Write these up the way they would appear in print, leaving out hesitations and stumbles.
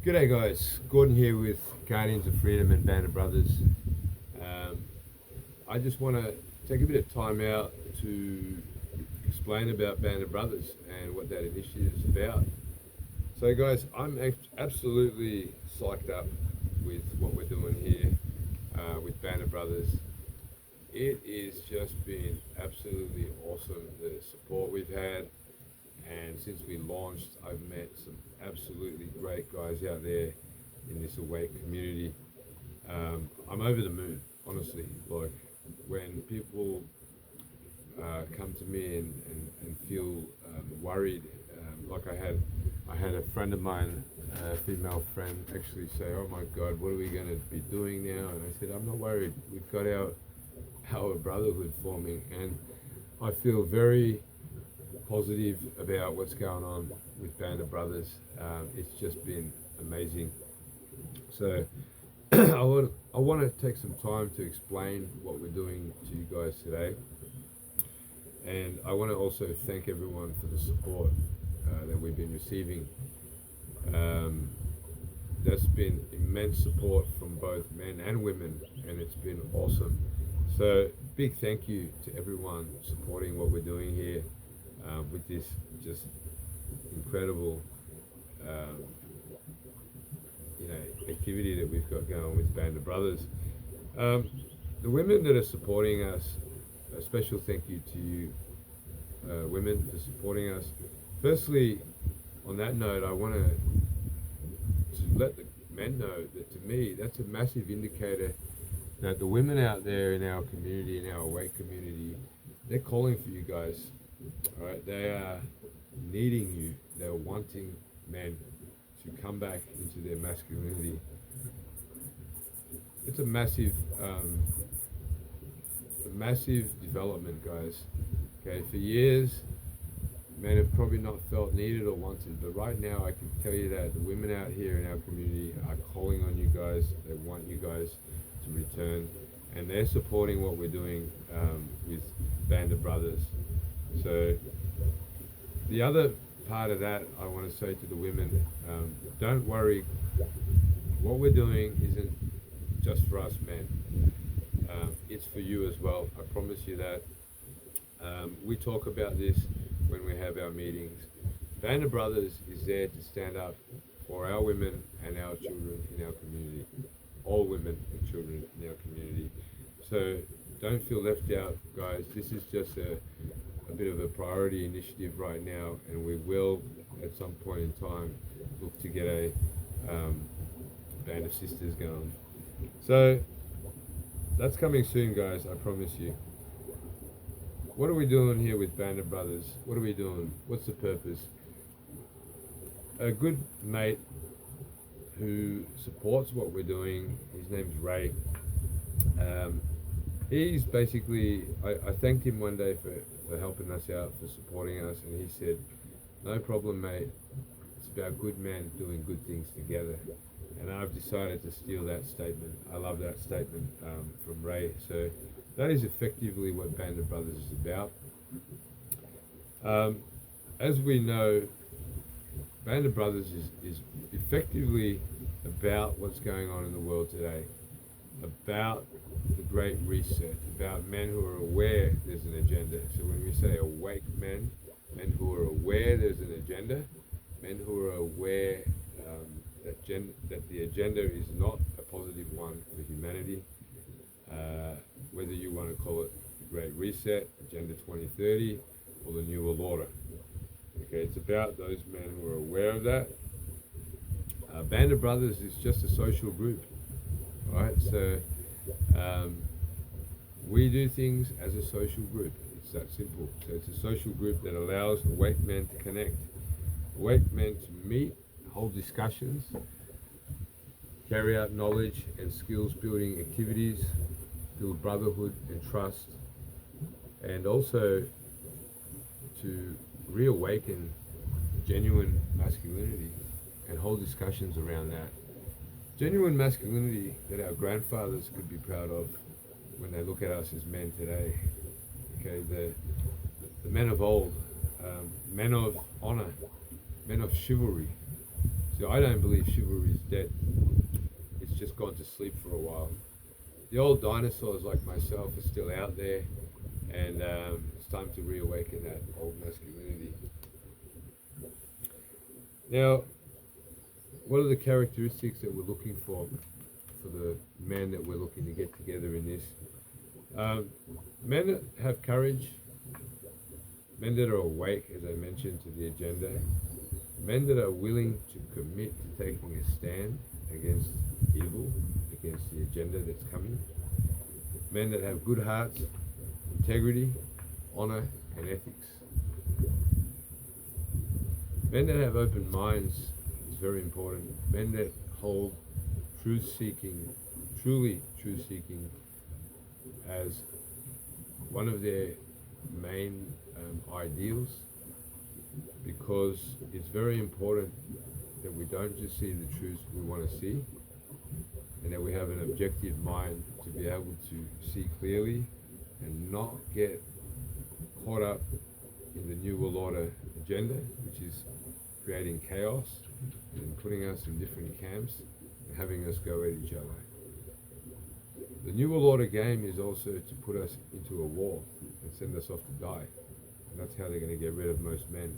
G'day guys, Gordon here with Guardians of Freedom and Band of Brothers. I just want to take a bit of time out to explain about Band of Brothers and what that initiative is about. So guys, I'm absolutely psyched up with what we're doing here with Band of Brothers. It is just been absolutely awesome, the support we've had. And since we launched, I've met some absolutely great guys out there in this awake community. I'm over the moon, honestly. Like when people come to me and feel worried, like I had a friend of mine, a female friend, actually say, "Oh my God, what are we going to be doing now?" And I said, "I'm not worried. We've got our brotherhood forming," and I feel very positive about what's going on with Band of Brothers. It's just been amazing. So I want to take some time to explain what we're doing to you guys today. And I want to also thank everyone for the support that we've been receiving. That's been immense support from both men and women, and it's been awesome. So big thank you to everyone supporting what we're doing here. With this just incredible activity that we've got going with Band of Brothers. The women that are supporting us, a special thank you to you women for supporting us. Firstly, on that note, I want to let the men know that to me that's a massive indicator that the women out there in our community, in our awake community, they're calling for you guys. All right, they are needing you. They're wanting men to come back into their masculinity. It's a massive development, guys. Okay, for years, men have probably not felt needed or wanted, but right now, I can tell you that the women out here in our community are calling on you guys. They want you guys to return, and they're supporting what we're doing with Band of Brothers. So the other part of that, I want to say to the women, don't worry, what we're doing isn't just for us men, it's for you as well. I promise you that. We talk about this when we have our meetings. Band of Brothers is there to stand up for our women and our children in our community, all women and children in our community. So don't feel left out, guys. This is just a bit of a priority initiative right now, and we will at some point in time look to get a Band of Sisters going. So that's coming soon, guys, I promise you. What are we doing here with Band of Brothers? What are we doing? What's the purpose? A good mate who supports what we're doing, his name's Ray. He's basically, I thanked him one day for helping us out, for supporting us, and he said, "No problem, mate. It's about good men doing good things together." And I've decided to steal that statement. I love that statement from Ray. So that is effectively what Band of Brothers is about. As we know, Band of Brothers is effectively about what's going on in the world today, about the Great Reset, about men who are aware there's an agenda. So when we say awake men, men who are aware there's an agenda, men who are aware that the agenda is not a positive one for humanity, whether you want to call it the Great Reset, Agenda 2030, or the New World Order. Okay, it's about those men who are aware of that. Band of Brothers is just a social group, right? So we do things as a social group. It's that simple. So it's a social group that allows awake men to connect, awake men to meet, hold discussions, carry out knowledge and skills building activities, build brotherhood and trust, and also to reawaken genuine masculinity and hold discussions around that. Genuine masculinity that our grandfathers could be proud of when they look at us as men today. Okay, the men of old, men of honor, men of chivalry, So I don't believe chivalry is dead. It's just gone to sleep for a while. The old dinosaurs like myself are still out there, and it's time to reawaken that old masculinity. Now, what are the characteristics that we're looking for the men that we're looking to get together in this? Men that have courage, men that are awake, as I mentioned, to the agenda, men that are willing to commit to taking a stand against evil, against the agenda that's coming, men that have good hearts, integrity, honor, and ethics. Men that have open minds is very important. Men that hold truly truth-seeking as one of their main ideals, because it's very important that we don't just see the truth we want to see, and that we have an objective mind to be able to see clearly and not get caught up in the New World Order agenda, which is creating chaos and putting us in different camps and having us go at each other. The New World Order game is also to put us into a war and send us off to die. And that's how they're going to get rid of most men.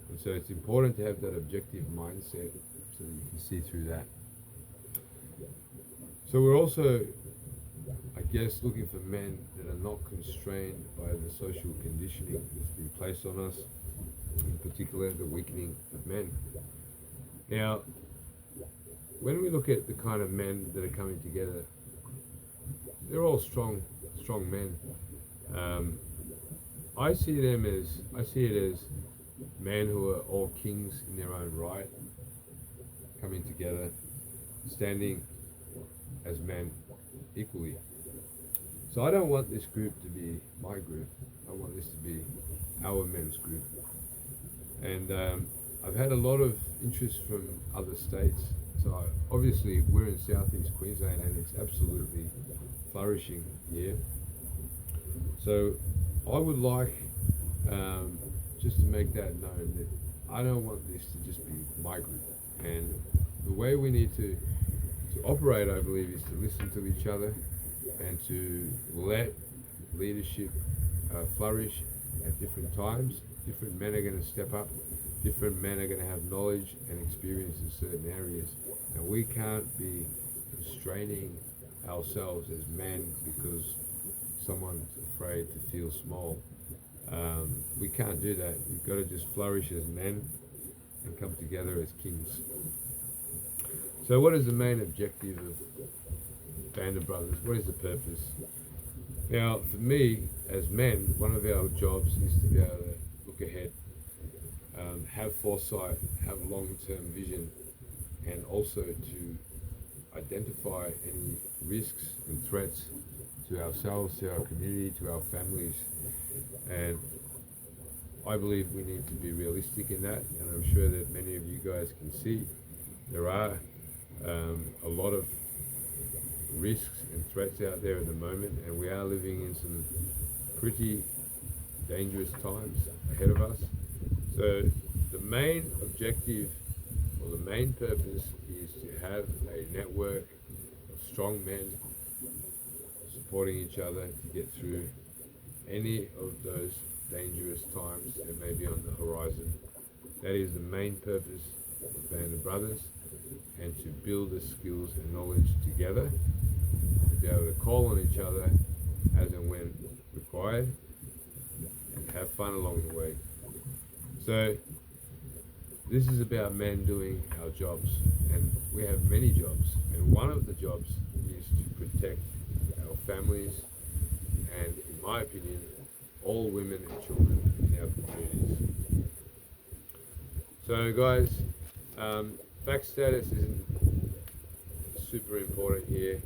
And so it's important to have that objective mindset so that you can see through that. So we're also, I guess, looking for men that are not constrained by the social conditioning that's been placed on us, in particular the weakening of men. Now, when we look at the kind of men that are coming together, they're all strong men. I see it as men who are all kings in their own right, coming together, standing as men equally. So I don't want this group to be my group. I want this to be our men's group. And I've had a lot of interest from other states. So obviously we're in Southeast Queensland and it's absolutely flourishing here. So I would like just to make that known that I don't want this to just be my group. And the way we need to operate, I believe, is to listen to each other and to let leadership flourish at different times. Different men are going to step up. Different men are going to have knowledge and experience in certain areas. And we can't be constraining ourselves as men because someone's afraid to feel small. We can't do that. We've got to just flourish as men and come together as kings. So what is the main objective of Band of Brothers? What is the purpose? Now, for me, as men, one of our jobs is to be able to look ahead, have foresight, have long-term vision, and also to identify any risks and threats to ourselves, to our community, to our families. And I believe we need to be realistic in that, and I'm sure that many of you guys can see there are a lot of risks and threats out there at the moment, and we are living in some pretty dangerous times ahead of us. So the main objective or the main purpose is to have a network of strong men supporting each other to get through any of those dangerous times that may be on the horizon. That is the main purpose of Band of Brothers, and to build the skills and knowledge together, to be able to call on each other as and when required, and have fun along the way. So this is about men doing our jobs, and we have many jobs, and one of the jobs is to protect our families and, in my opinion, all women and children in our communities. So guys, back status isn't super important here.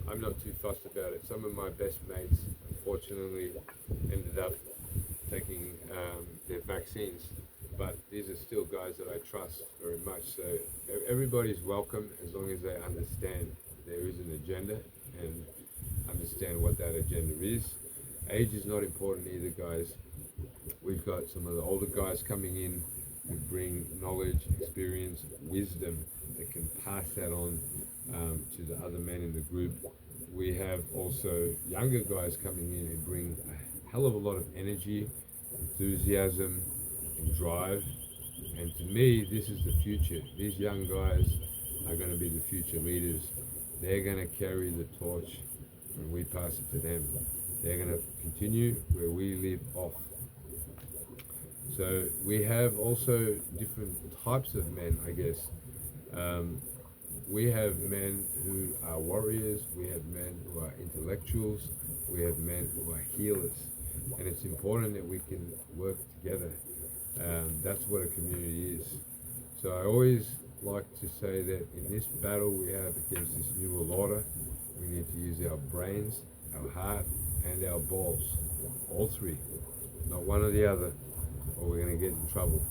I'm not too fussed about it. Some of my best mates unfortunately ended up taking their vaccines, but these are still guys that I trust very much. So everybody's welcome as long as they understand there is an agenda and understand what that agenda is. Age is not important either, guys. We've got some of the older guys coming in who bring knowledge, experience, wisdom that can pass that on to the other men in the group. We have also younger guys coming in who bring a hell of a lot of energy, enthusiasm, and drive. And to me, this is the future. These young guys are going to be the future leaders. They're going to carry the torch when we pass it to them. They're going to continue where we leave off. So we have also different types of men, I guess. We have men who are warriors, we have men who are intellectuals, we have men who are healers. And it's important that we can work together. That's what a community is. So I always like to say that in this battle we have against this new world order, we need to use our brains, our heart, and our balls. All three, not one or the other, or we're going to get in trouble.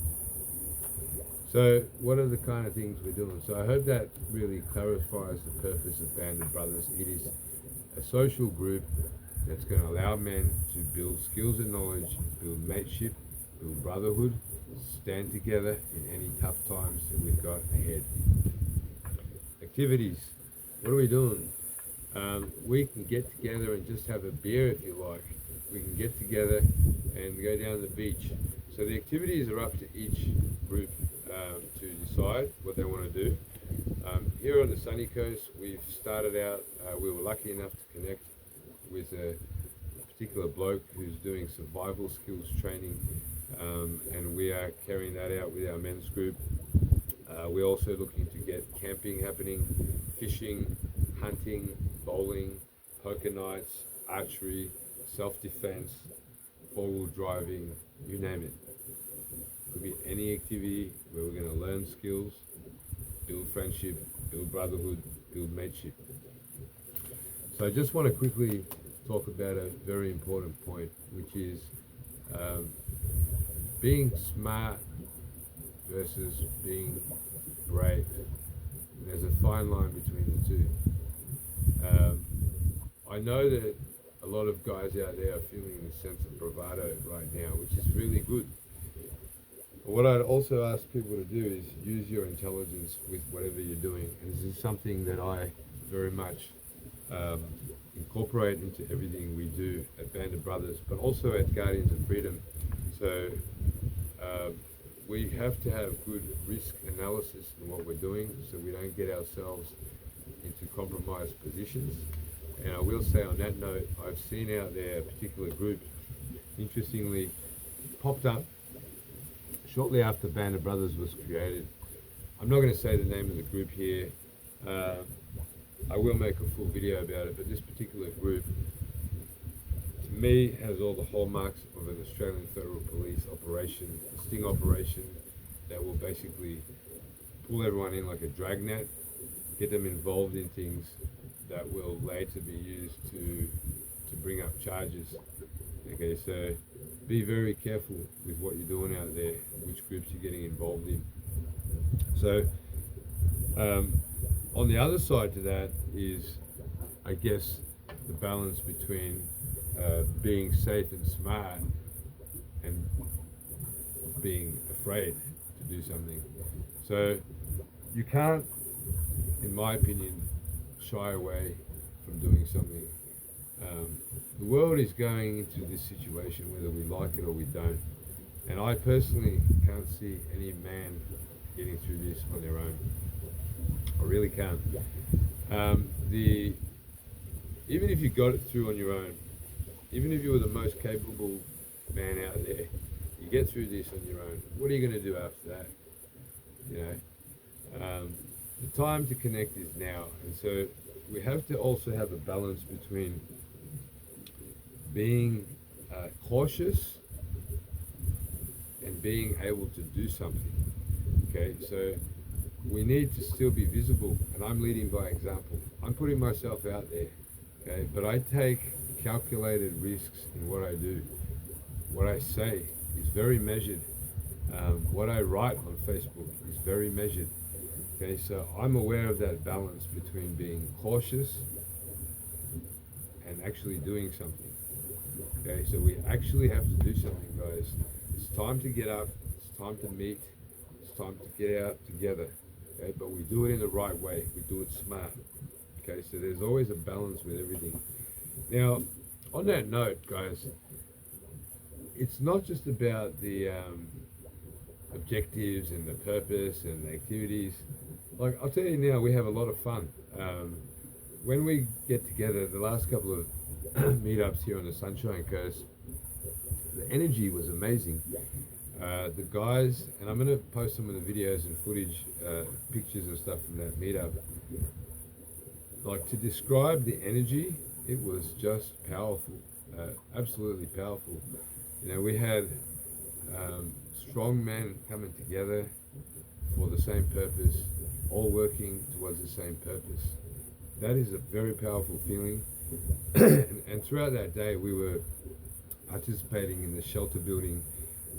So what are the kind of things we're doing? So I hope that really clarifies the purpose of Band of Brothers. It is a social group that's going to allow men to build skills and knowledge, build mateship, build brotherhood, stand together in any tough times that we've got ahead. Activities. What are we doing? We can get together and just have a beer if you like. We can get together and go down the beach. So the activities are up to each group to decide what they want to do. Here on the sunny coast, we've started out, we were lucky enough to connect with a particular bloke who's doing survival skills training, and we are carrying that out with our men's group. We're also looking to get camping happening, fishing, hunting, bowling, poker nights, archery, self-defense, four-wheel driving, you name it. Could be any activity where we're going to learn skills, build friendship, build brotherhood, build mateship. So I just want to quickly talk about a very important point, which is being smart versus being brave. And there's a fine line between the two. I know that a lot of guys out there are feeling a sense of bravado right now, which is really good. But what I'd also ask people to do is use your intelligence with whatever you're doing. And this is something that I very much incorporate into everything we do at Band of Brothers, but also at Guardians of Freedom. So we have to have good risk analysis in what we're doing so we don't get ourselves into compromised positions. And I will say on that note, I've seen out there a particular group, interestingly, popped up shortly after Band of Brothers was created. I'm not going to say the name of the group here. I will make a full video about it, but this particular group, to me, has all the hallmarks of an Australian Federal Police operation, a sting operation that will basically pull everyone in like a dragnet, get them involved in things that will later be used to bring up charges. Okay, so be very careful with what you're doing out there, which groups you're getting involved in. So on the other side to that is, I guess, the balance between being safe and smart and being afraid to do something. So you can't, in my opinion, shy away from doing something. The world is going into this situation whether we like it or we don't. And I personally can't see any man getting through this on their own. I really can't. Even if you got it through on your own, even if you were the most capable man out there, you get through this on your own. What are you going to do after that? You know, the time to connect is now, and so we have to also have a balance between being cautious and being able to do something. Okay, so we need to still be visible, and I'm leading by example. I'm putting myself out there, okay, but I take calculated risks in what I do. What I say is very measured. What I write on Facebook is very measured. Okay, so I'm aware of that balance between being cautious and actually doing something. Okay, so we actually have to do something, guys. It's time to get up. It's time to meet. time to get out together. Okay, but we do it in the right way. We do it smart. Okay, so there's always a balance with everything. Now, on that note, guys, it's not just about the objectives and the purpose and the activities. Like, I'll tell you now, we have a lot of fun. When we get together, the last couple of meetups here on the Sunshine Coast, the energy was amazing. The guys, and I'm going to post some of the videos and footage, pictures and stuff from that meetup. Like, to describe the energy, it was just powerful, absolutely powerful. You know, we had strong men coming together for the same purpose, all working towards the same purpose. That is a very powerful feeling. And throughout that day, we were participating in the shelter building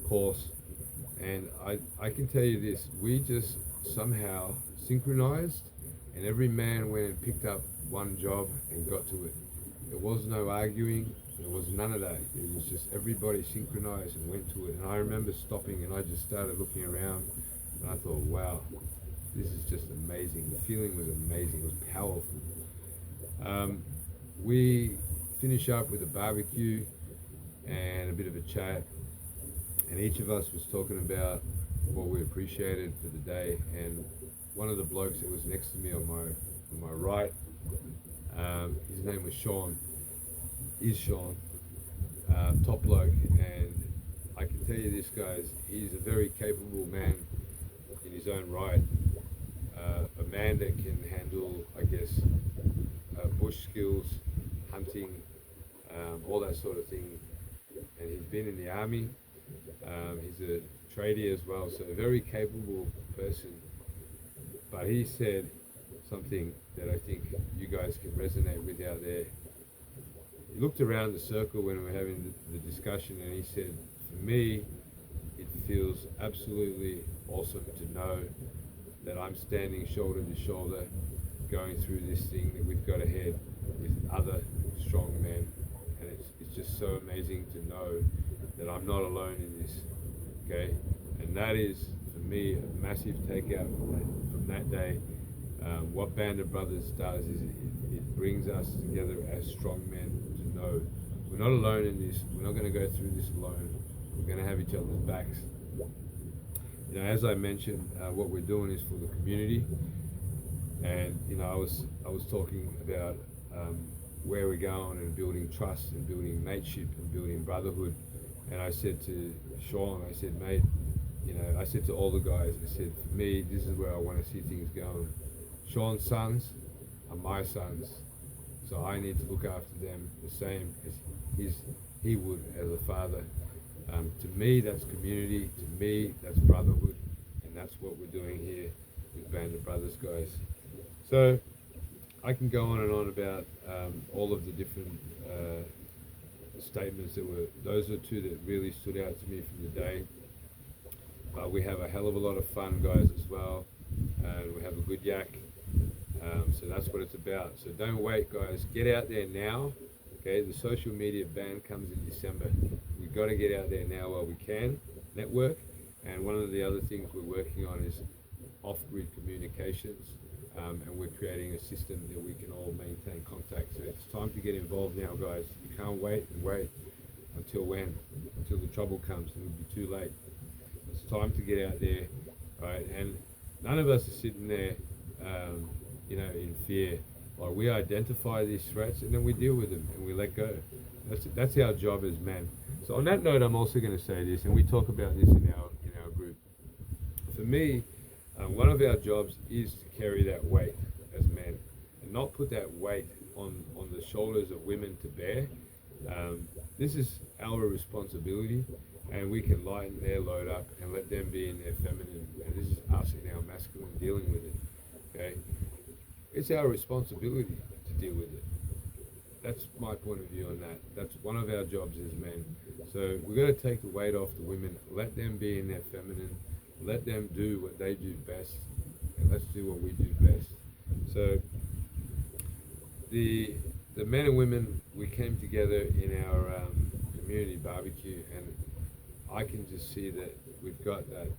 course. And I can tell you this, we just somehow synchronized, and every man went and picked up one job and got to it. There was no arguing, there was none of that. It was just everybody synchronized and went to it. And I remember stopping and I just started looking around and I thought, wow, this is just amazing. The feeling was amazing, it was powerful. We finish up with a barbecue and a bit of a chat, and each of us was talking about what we appreciated for the day. And one of the blokes that was next to me on my right, his name was Sean, top bloke, and I can tell you this, guys, he's a very capable man in his own right, a man that can handle, I guess, bush skills, hunting, all that sort of thing, and he's been in the army, he's a tradie as well, so a very capable person. But he said something that I think you guys can resonate with out there. He looked around the circle when we were having the discussion, and he said, for me, it feels absolutely awesome to know that I'm standing shoulder to shoulder going through this thing that we've got ahead with other strong men. And it's just so amazing to know that I'm not alone in this, okay? And that is, for me, a massive takeout from that day. What Band of Brothers does is it brings us together as strong men to know we're not alone in this. We're not going to go through this alone. We're going to have each other's backs. You know, as I mentioned, what we're doing is for the community. And you know, I was talking about where we're going and building trust and building mateship and building brotherhood. And I said to Sean, I said, mate, you know, I said to all the guys, I said, for me, this is where I want to see things going. Sean's sons are my sons, so I need to look after them the same as he would as a father. To me, that's community. To me, that's brotherhood, and that's what we're doing here with Band of Brothers, guys. So I can go on and on about all of the different statements that were. Those are two that really stood out to me from the day. But we have a hell of a lot of fun, guys, as well, and we have a good yak. So that's what it's about. So don't wait, guys. Get out there now. Okay, the social media ban comes in December. We've got to get out there now while we can. Network. And one of the other things we're working on is off-grid communications. And we're creating a system that we can all maintain contact. So it's time to get involved now, guys. You can't wait and wait until when? Until the trouble comes, and it'll be too late. It's time to get out there, right? And none of us are sitting there, you know, in fear. Like, we identify these threats and then we deal with them and we let go. That's our job as men. So on that note, I'm also going to say this, and we talk about this in our group. For me, one of our jobs is to carry that weight as men, and not put that weight on the shoulders of women to bear. This is our responsibility, and we can lighten their load up and let them be in their feminine, and this is us in our masculine dealing with it. Okay, it's our responsibility to deal with it. That's my point of view on that. That's one of our jobs as men. So we're going to take the weight off the women, let them be in their feminine, let them do what they do best, and let's do what we do best. So the men and women, we came together in our community barbecue, and I can just see that we've got that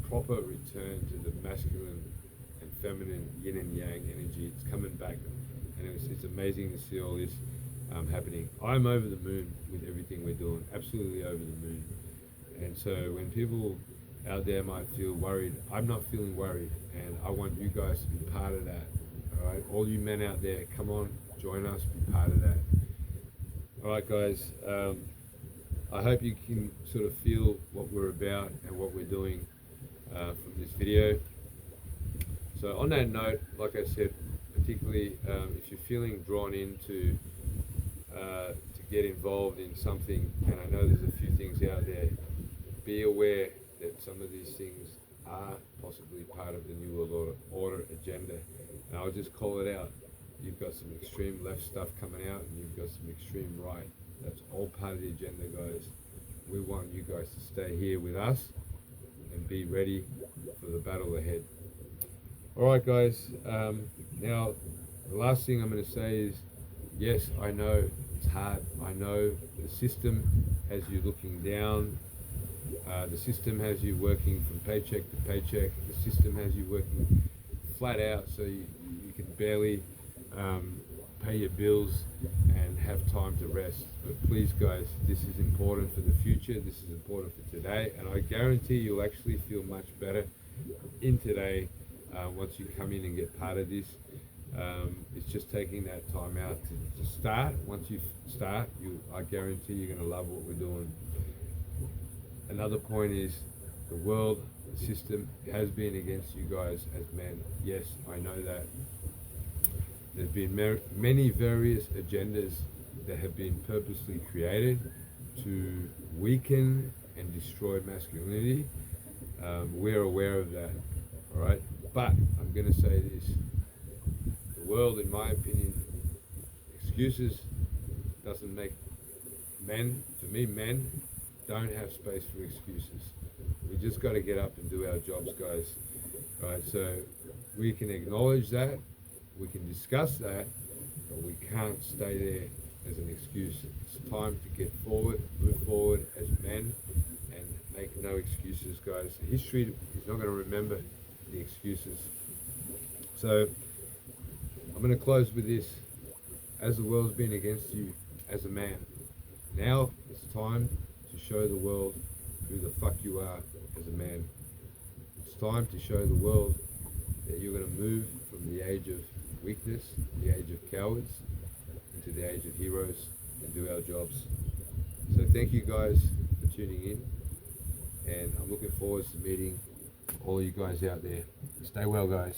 proper return to the masculine and feminine yin and yang energy. It's coming back, and it's amazing to see all this happening. I'm over the moon with everything we're doing, absolutely over the moon. And so when people out there might feel worried, I'm not feeling worried, and I want you guys to be part of that. All right, all you men out there, come on, join us, be part of that. All right, guys. I hope you can sort of feel what we're about and what we're doing from this video. So on that note, like I said, particularly if you're feeling drawn into to get involved in something, and I know there's a few things out there, be aware that some of these things are possibly part of the New World Order agenda. And I'll just call it out. You've got some extreme left stuff coming out, and you've got some extreme right. That's all part of the agenda, guys. We want you guys to stay here with us and be ready for the battle ahead. All right, guys. Now, the last thing I'm going to say is, yes, I know it's hard. I know the system has you looking down. The system has you working from paycheck to paycheck. The system has you working flat out, so you can barely pay your bills and have time to rest. But please, guys, this is important for the future. This is important for today, and I guarantee you'll actually feel much better in today once you come in and get part of this. It's just taking that time out to start. Once you start, I guarantee you're going to love what we're doing. Another point is the world system has been against you guys as men. Yes, I know that. There's been many various agendas that have been purposely created to weaken and destroy masculinity. We're aware of that, all right? But I'm going to say this. The world, in my opinion, excuses doesn't make men. For me, men don't have space for excuses. We just got to get up and do our jobs, guys. All right, so we can acknowledge that, we can discuss that, but we can't stay there as an excuse. It's time to get forward, move forward as men, and make no excuses, guys. History is not going to remember the excuses. So I'm going to close with this. As the world's been against you as a man, now it's time to show the world who the fuck you are as a man. It's time to show the world that you're going to move from the age of weakness, the age of cowards, into the age of heroes, and do our jobs. So thank you guys for tuning in, and I'm looking forward to meeting all you guys out there. Stay well, guys.